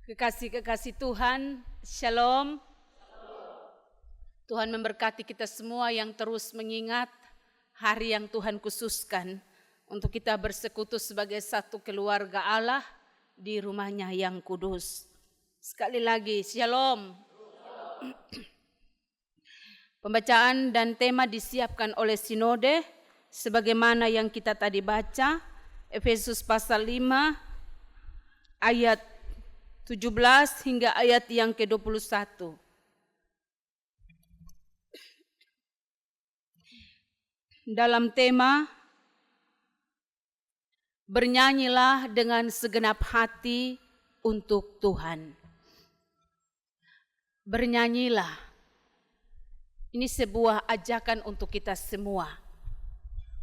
Kekasih-kekasih Tuhan, Shalom. Tuhan memberkati kita semua yang terus mengingat hari yang Tuhan khususkan untuk kita bersekutu sebagai satu keluarga Allah di rumahnya yang kudus. Sekali lagi, Shalom. Pembacaan dan tema disiapkan oleh Sinode sebagaimana yang kita tadi baca, Efesus pasal 5 ayat 17 hingga ayat yang ke-21. Dalam tema, bernyanyilah dengan segenap hati untuk Tuhan. Bernyanyilah. Ini sebuah ajakan untuk kita semua.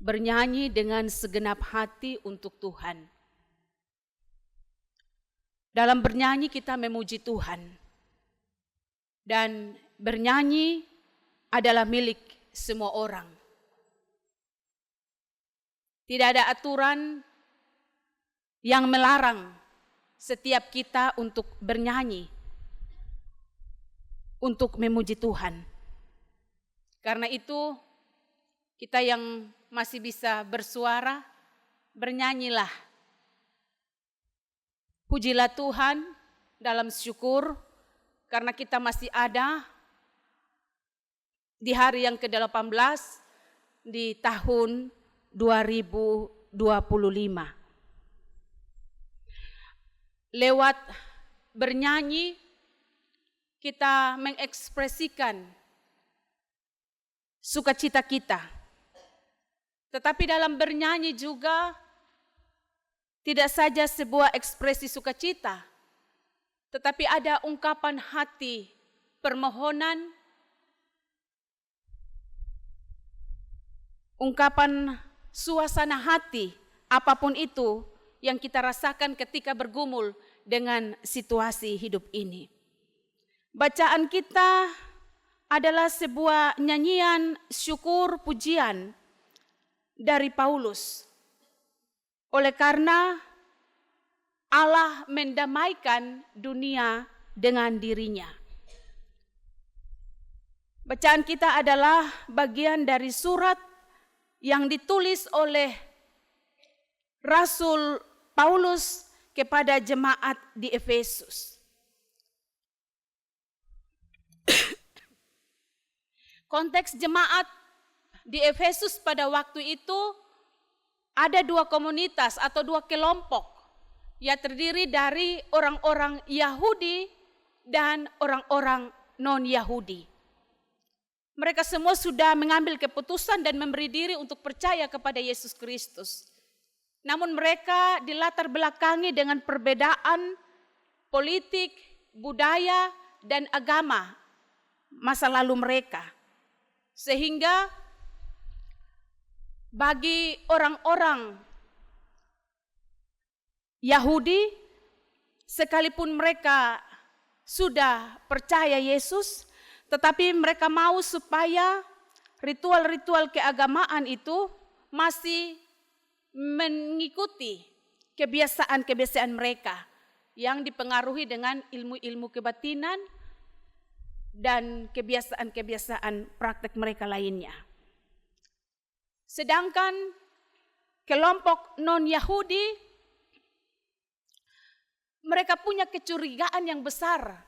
Bernyanyi dengan segenap hati untuk Tuhan. Dalam bernyanyi kita memuji Tuhan. Dan bernyanyi adalah milik semua orang. Tidak ada aturan yang melarang setiap kita untuk bernyanyi, untuk memuji Tuhan. Karena itu kita yang masih bisa bersuara, bernyanyilah. Pujilah Tuhan dalam syukur karena kita masih ada di hari yang ke-18 di tahun 2025. Lewat bernyanyi kita mengekspresikan sukacita kita. Tetapi dalam bernyanyi juga tidak saja sebuah ekspresi sukacita, tetapi ada ungkapan hati, permohonan, ungkapan suasana hati, apapun itu yang kita rasakan ketika bergumul dengan situasi hidup ini. Bacaan kita adalah sebuah nyanyian syukur pujian dari Paulus. Oleh karena Allah mendamaikan dunia dengan dirinya. Bacaan kita adalah bagian dari surat yang ditulis oleh Rasul Paulus kepada jemaat di Efesus. Konteks jemaat di Efesus pada waktu itu ada dua komunitas atau dua kelompok yang terdiri dari orang-orang Yahudi dan orang-orang non-Yahudi. Mereka semua sudah mengambil keputusan dan memberi diri untuk percaya kepada Yesus Kristus. Namun mereka dilatar belakangi dengan perbedaan politik, budaya, dan agama masa lalu mereka. Sehingga bagi orang-orang Yahudi, sekalipun mereka sudah percaya Yesus, tetapi mereka mau supaya ritual-ritual keagamaan itu masih mengikuti kebiasaan-kebiasaan mereka yang dipengaruhi dengan ilmu-ilmu kebatinan dan kebiasaan-kebiasaan praktek mereka lainnya. Sedangkan kelompok non-Yahudi, mereka punya kecurigaan yang besar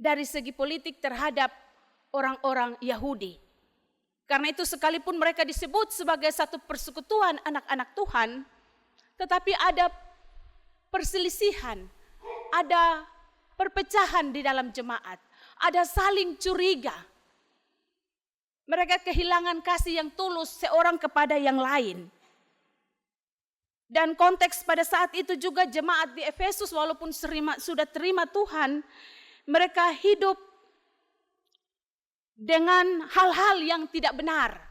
dari segi politik terhadap orang-orang Yahudi. Karena itu sekalipun mereka disebut sebagai satu persekutuan anak-anak Tuhan, tetapi ada perselisihan, ada perpecahan di dalam jemaat, ada saling curiga. Mereka kehilangan kasih yang tulus seorang kepada yang lain. Dan konteks pada saat itu juga jemaat di Efesus walaupun sudah terima Tuhan, mereka hidup dengan hal-hal yang tidak benar.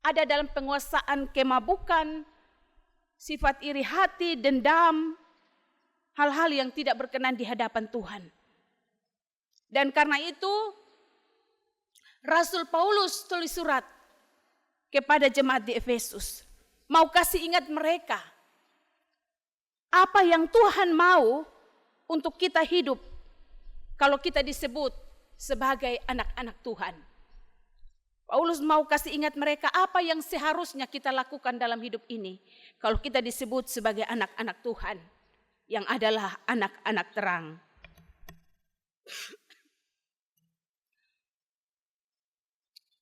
Ada dalam penguasaan kemabukan, sifat iri hati, dendam, hal-hal yang tidak berkenan di hadapan Tuhan. Dan karena itu Rasul Paulus tulis surat kepada jemaat di Efesus. Mau kasih ingat mereka apa yang Tuhan mau untuk kita hidup kalau kita disebut sebagai anak-anak Tuhan. Paulus mau kasih ingat mereka apa yang seharusnya kita lakukan dalam hidup ini kalau kita disebut sebagai anak-anak Tuhan, yang adalah anak-anak terang.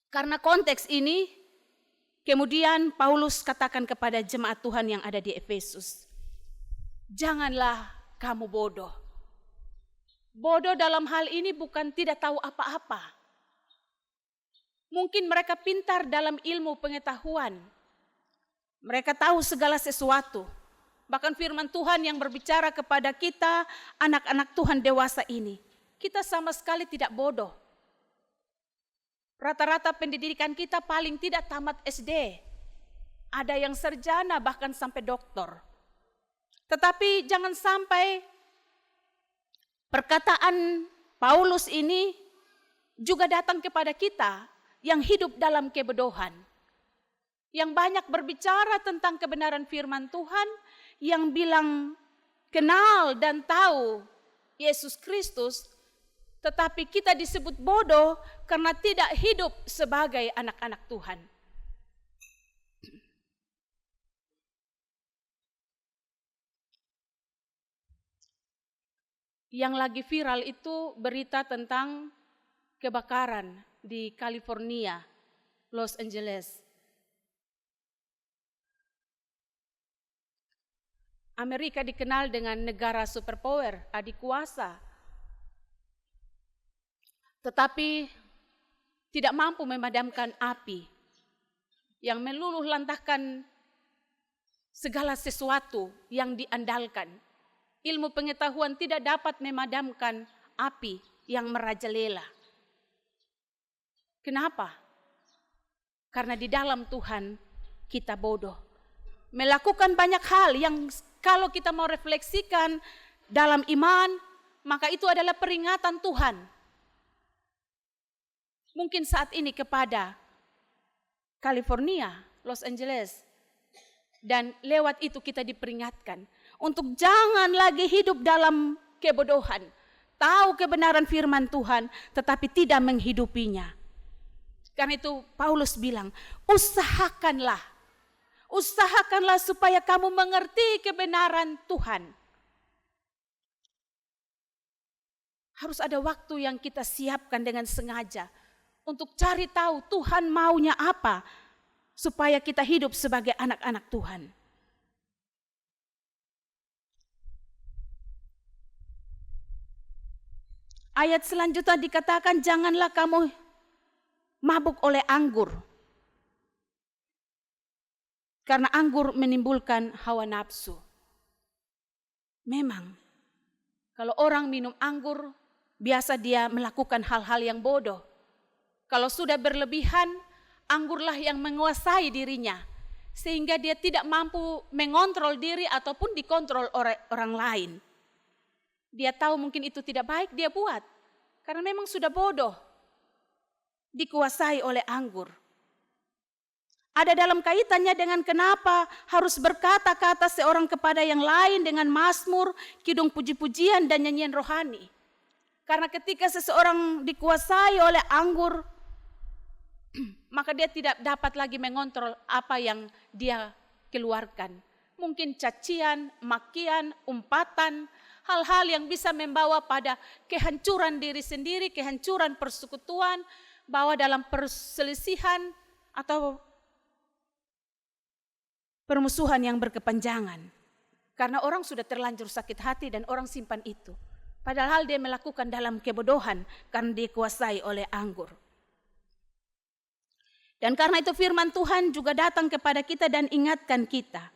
Karena konteks ini, kemudian Paulus katakan kepada jemaat Tuhan yang ada di Efesus, janganlah kamu bodoh. Bodoh dalam hal ini bukan tidak tahu apa-apa. Mungkin mereka pintar dalam ilmu pengetahuan. Mereka tahu segala sesuatu. Bahkan firman Tuhan yang berbicara kepada kita, anak-anak Tuhan dewasa ini, kita sama sekali tidak bodoh. Rata-rata pendidikan kita paling tidak tamat SD. Ada yang sarjana bahkan sampai doktor. Tetapi jangan sampai perkataan Paulus ini juga datang kepada kita yang hidup dalam kebodohan. Yang banyak berbicara tentang kebenaran firman Tuhan, yang bilang kenal dan tahu Yesus Kristus, tetapi kita disebut bodoh karena tidak hidup sebagai anak-anak Tuhan. Yang lagi viral itu berita tentang kebakaran di California, Los Angeles. Amerika dikenal dengan negara superpower, adik kuasa. Tetapi tidak mampu memadamkan api yang meluluh lantahkan segala sesuatu yang diandalkan. Ilmu pengetahuan tidak dapat memadamkan api yang merajalela. Kenapa? Karena di dalam Tuhan kita bodoh. Melakukan banyak hal yang kalau kita mau refleksikan dalam iman, maka itu adalah peringatan Tuhan. Mungkin saat ini kepada California, Los Angeles. Dan lewat itu kita diperingatkan untuk jangan lagi hidup dalam kebodohan. Tahu kebenaran firman Tuhan tetapi tidak menghidupinya. Karena itu Paulus bilang, usahakanlah supaya kamu mengerti kebenaran Tuhan. Harus ada waktu yang kita siapkan dengan sengaja untuk cari tahu Tuhan maunya apa supaya kita hidup sebagai anak-anak Tuhan. Ayat selanjutnya dikatakan, janganlah kamu mabuk oleh anggur. Karena anggur menimbulkan hawa nafsu. Memang, kalau orang minum anggur, biasa dia melakukan hal-hal yang bodoh. Kalau sudah berlebihan, anggurlah yang menguasai dirinya. Sehingga dia tidak mampu mengontrol diri ataupun dikontrol oleh orang lain. Dia tahu mungkin itu tidak baik, dia buat. Karena memang sudah bodoh. Dikuasai oleh anggur. Ada dalam kaitannya dengan kenapa harus berkata-kata seorang kepada yang lain dengan mazmur, kidung puji-pujian dan nyanyian rohani. Karena ketika seseorang dikuasai oleh anggur, maka dia tidak dapat lagi mengontrol apa yang dia keluarkan. Mungkin cacian, makian, umpatan, hal-hal yang bisa membawa pada kehancuran diri sendiri, kehancuran persekutuan, bawa dalam perselisihan atau permusuhan yang berkepanjangan. Karena orang sudah terlanjur sakit hati dan orang simpan itu. Padahal dia melakukan dalam kebodohan karena dikuasai oleh anggur. Dan karena itu firman Tuhan juga datang kepada kita dan ingatkan kita.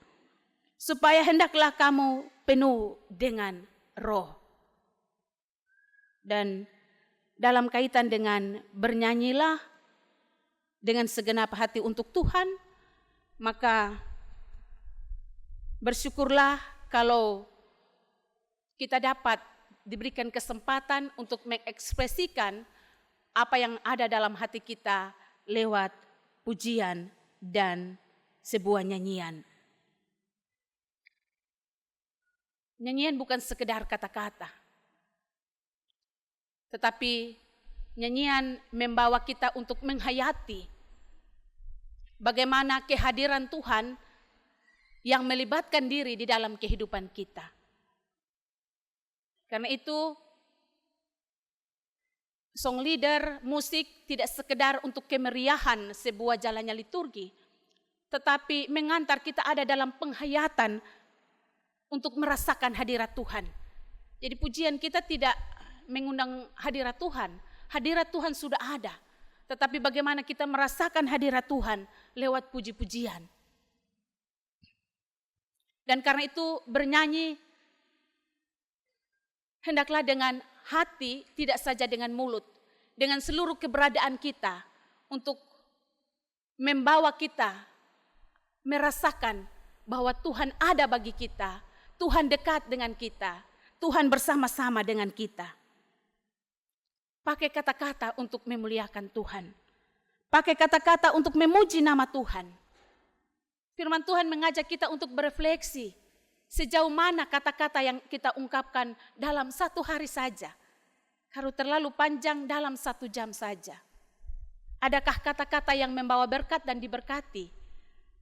Supaya hendaklah kamu penuh dengan roh. Dan dalam kaitan dengan bernyanyilah dengan segenap hati untuk Tuhan, maka bersyukurlah kalau kita dapat diberikan kesempatan untuk mengekspresikan apa yang ada dalam hati kita lewat pujian dan sebuah nyanyian. Nyanyian bukan sekedar kata-kata, tetapi nyanyian membawa kita untuk menghayati bagaimana kehadiran Tuhan yang melibatkan diri di dalam kehidupan kita. Karena itu, song leader, musik tidak sekedar untuk kemeriahan sebuah jalannya liturgi, tetapi mengantar kita ada dalam penghayatan untuk merasakan hadirat Tuhan. Jadi pujian kita tidak mengundang hadirat Tuhan. Hadirat Tuhan sudah ada. Tetapi bagaimana kita merasakan hadirat Tuhan lewat puji-pujian. Dan karena itu bernyanyi hendaklah dengan hati, tidak saja dengan mulut. Dengan seluruh keberadaan kita untuk membawa kita merasakan bahwa Tuhan ada bagi kita. Tuhan dekat dengan kita. Tuhan bersama-sama dengan kita. Pakai kata-kata untuk memuliakan Tuhan. Pakai kata-kata untuk memuji nama Tuhan. Firman Tuhan mengajak kita untuk berefleksi. Sejauh mana kata-kata yang kita ungkapkan dalam satu hari saja. Kalau terlalu panjang dalam 1 jam saja. Adakah kata-kata yang membawa berkat dan diberkati?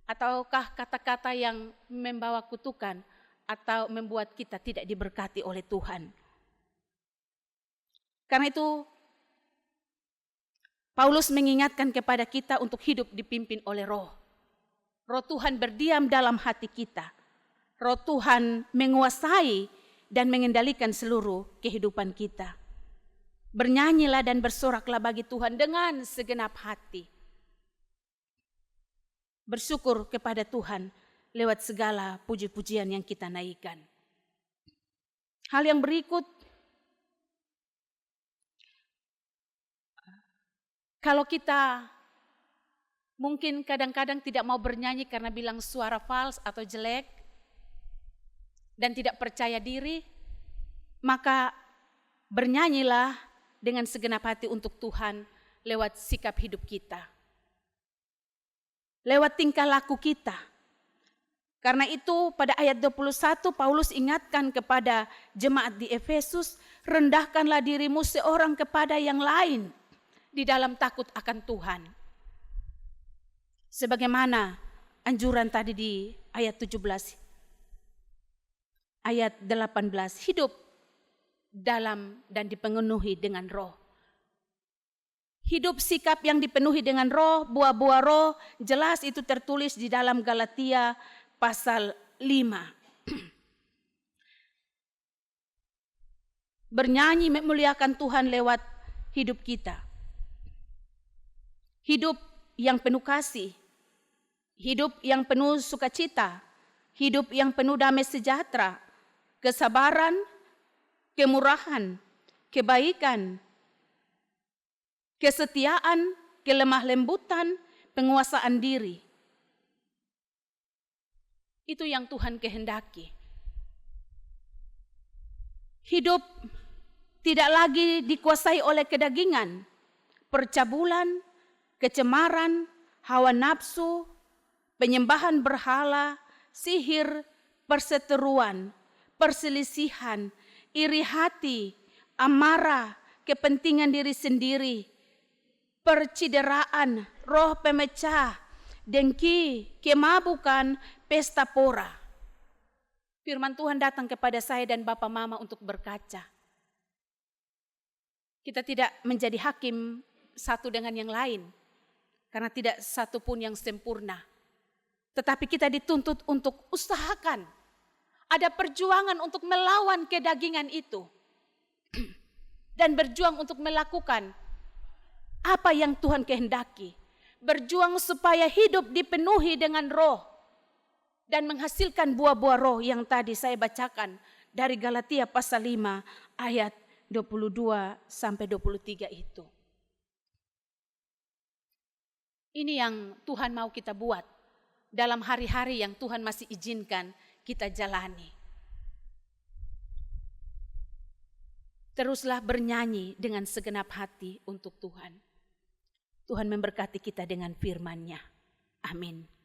Ataukah kata-kata yang membawa kutukan? Atau membuat kita tidak diberkati oleh Tuhan. Karena itu, Paulus mengingatkan kepada kita untuk hidup dipimpin oleh Roh. Roh Tuhan berdiam dalam hati kita. Roh Tuhan menguasai dan mengendalikan seluruh kehidupan kita. Bernyanyilah dan bersoraklah bagi Tuhan dengan segenap hati. Bersyukur kepada Tuhan lewat segala puji-pujian yang kita naikkan. Hal yang berikut, kalau kita mungkin kadang-kadang tidak mau bernyanyi karena bilang suara fals atau jelek dan tidak percaya diri, maka bernyanyilah dengan segenap hati untuk Tuhan lewat sikap hidup kita. Lewat tingkah laku kita. Karena itu pada ayat 21 Paulus ingatkan kepada jemaat di Efesus, rendahkanlah dirimu seorang kepada yang lain di dalam takut akan Tuhan. Sebagaimana anjuran tadi di ayat 17, ayat 18, hidup dalam dan dipenuhi dengan Roh. Hidup sikap yang dipenuhi dengan Roh, buah-buah Roh, jelas itu tertulis di dalam Galatia pasal 5. Bernyanyi memuliakan Tuhan lewat hidup kita. Hidup yang penuh kasih. Hidup yang penuh sukacita. Hidup yang penuh damai sejahtera. Kesabaran, kemurahan, kebaikan, kesetiaan, kelemah lembutan, penguasaan diri. Itu yang Tuhan kehendaki. Hidup tidak lagi dikuasai oleh kedagingan, percabulan, kecemaran, hawa nafsu, penyembahan berhala, sihir, perseteruan, perselisihan, iri hati, amarah, kepentingan diri sendiri, percideraan, roh pemecah, dengki, kemabukan, pesta pora. Firman Tuhan datang kepada saya dan Bapak Mama untuk berkaca. Kita tidak menjadi hakim satu dengan yang lain, karena tidak satu pun yang sempurna. Tetapi kita dituntut untuk usahakan. Ada perjuangan untuk melawan kedagingan itu. Dan berjuang untuk melakukan apa yang Tuhan kehendaki. Berjuang supaya hidup dipenuhi dengan Roh. Dan menghasilkan buah-buah Roh yang tadi saya bacakan dari Galatia pasal 5 ayat 22 sampai 23 itu. Ini yang Tuhan mau kita buat dalam hari-hari yang Tuhan masih izinkan kita jalani. Teruslah bernyanyi dengan segenap hati untuk Tuhan. Tuhan memberkati kita dengan firman-Nya. Amin.